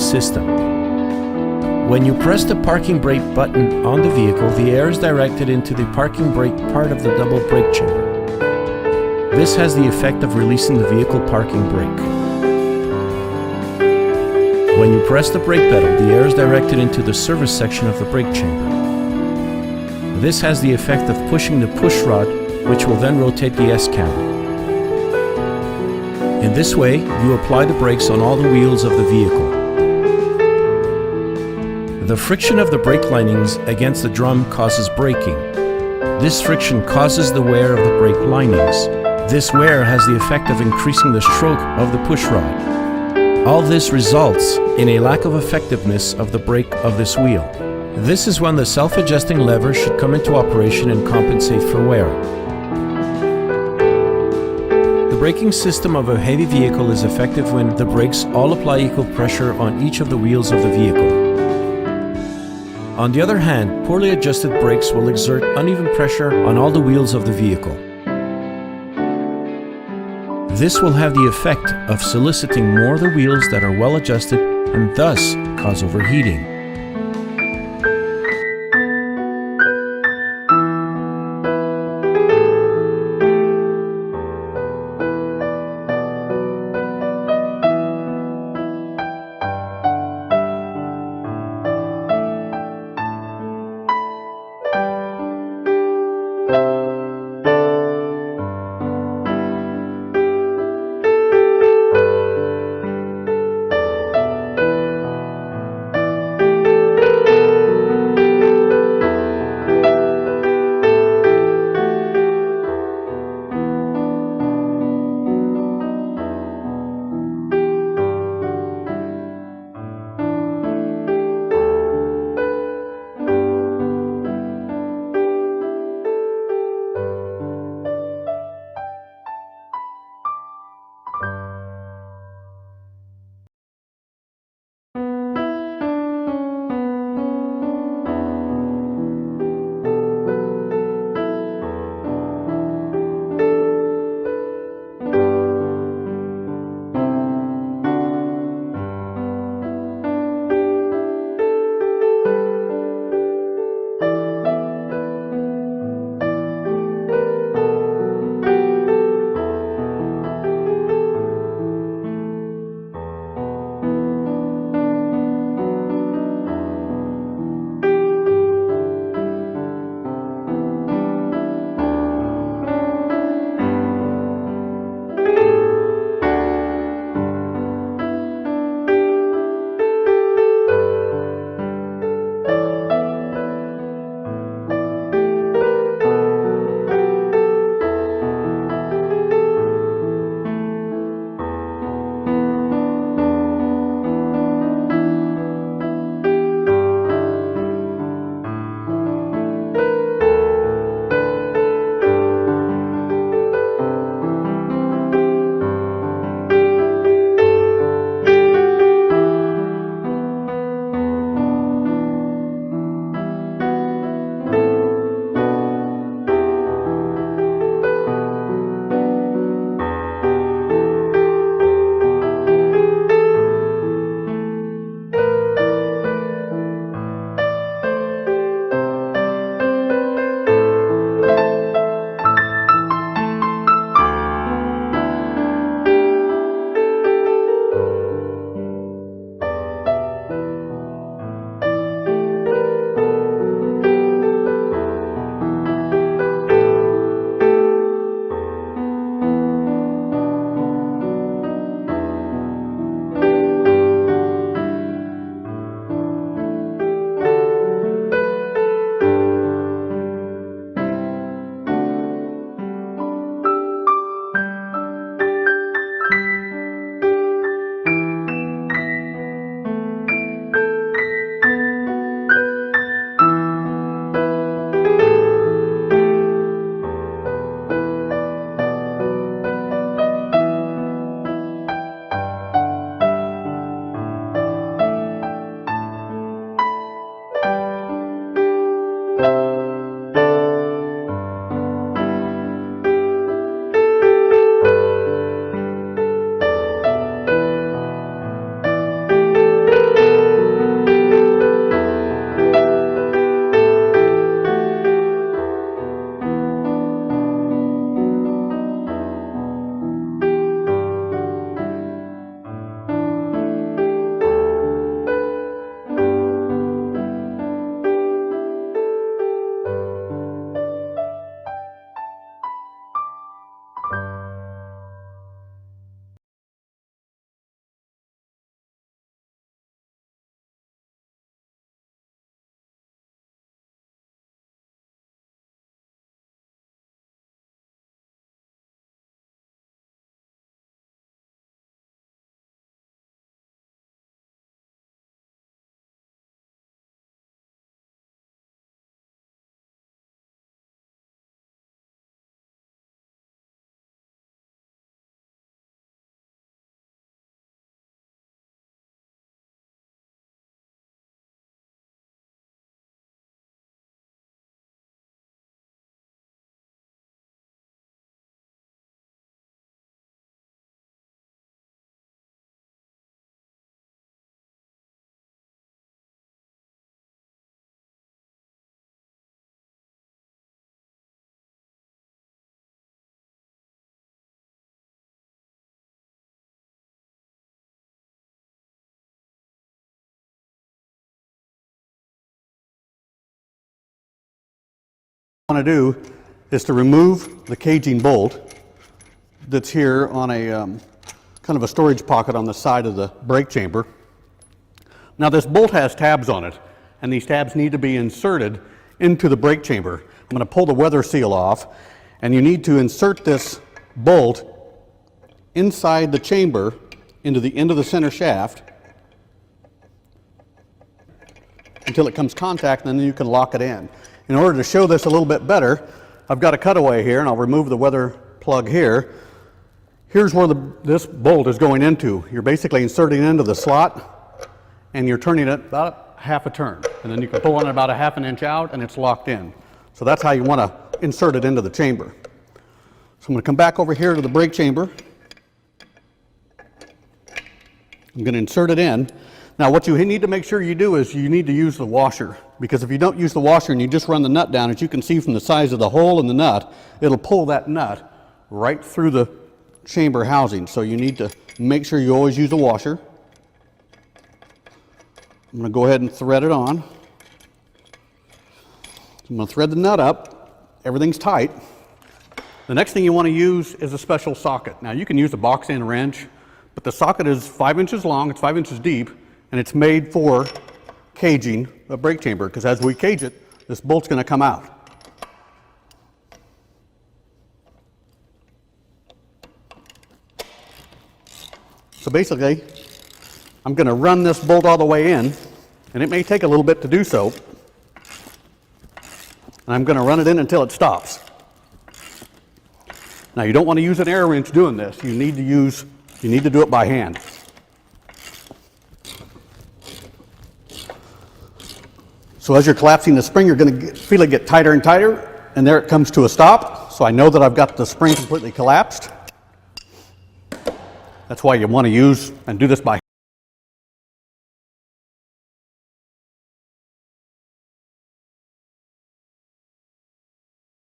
system. When you press the parking brake button on the vehicle, the air is directed into the parking brake part of the double brake chamber. This has the effect of releasing the vehicle parking brake. When you press the brake pedal, the air is directed into the service section of the brake chamber. This has the effect of pushing the push rod, which will then rotate the S-cam. In this way, you apply the brakes on all the wheels of the vehicle. The friction of the brake linings against the drum causes braking. This friction causes the wear of the brake linings. This wear has the effect of increasing the stroke of the push rod. All this results in a lack of effectiveness of the brake of this wheel. This is when the self-adjusting lever should come into operation and compensate for wear. The braking system of a heavy vehicle is effective when the brakes all apply equal pressure on each of the wheels of the vehicle. On the other hand, poorly adjusted brakes will exert uneven pressure on all the wheels of the vehicle. This will have the effect of soliciting more the wheels that are well adjusted and thus cause overheating. want to do is to remove the caging bolt that's here on a kind of a storage pocket on the side of the brake chamber. Now this bolt has tabs on it, and these tabs need to be inserted into the brake chamber. I'm going to pull the weather seal off, and you need to insert this bolt inside the chamber into the end of the center shaft until it comes contact, and then you can lock it in. In order to show this a little bit better, I've got a cutaway here, and I'll remove the weather plug here. Here's where this bolt is going into. You're basically inserting it into the slot, and you're turning it about half a turn. And then you can pull on it about a half an inch out, and it's locked in. So that's how you want to insert it into the chamber. So I'm going to come back over here to the brake chamber. I'm going to insert it in. Now what you need to make sure you do is you need to use the washer, because if you don't use the washer and you just run the nut down, as you can see from the size of the hole in the nut, it'll pull that nut right through the chamber housing. So you need to make sure you always use a washer. I'm going to go ahead and thread it on. I'm going to thread the nut up. Everything's tight. The next thing you want to use is a special socket. Now you can use a box end wrench, but the socket is 5 inches long, it's 5 inches deep, and it's made for caging a brake chamber, because as we cage it, this bolt's going to come out. So basically, I'm going to run this bolt all the way in, and it may take a little bit to do so, and I'm going to run it in until it stops. Now you don't want to use an air wrench doing this. You need to do it by hand. So as you're collapsing the spring, you're going to feel it get tighter and tighter, and there it comes to a stop. So I know that I've got the spring completely collapsed. That's why you want to use and do this by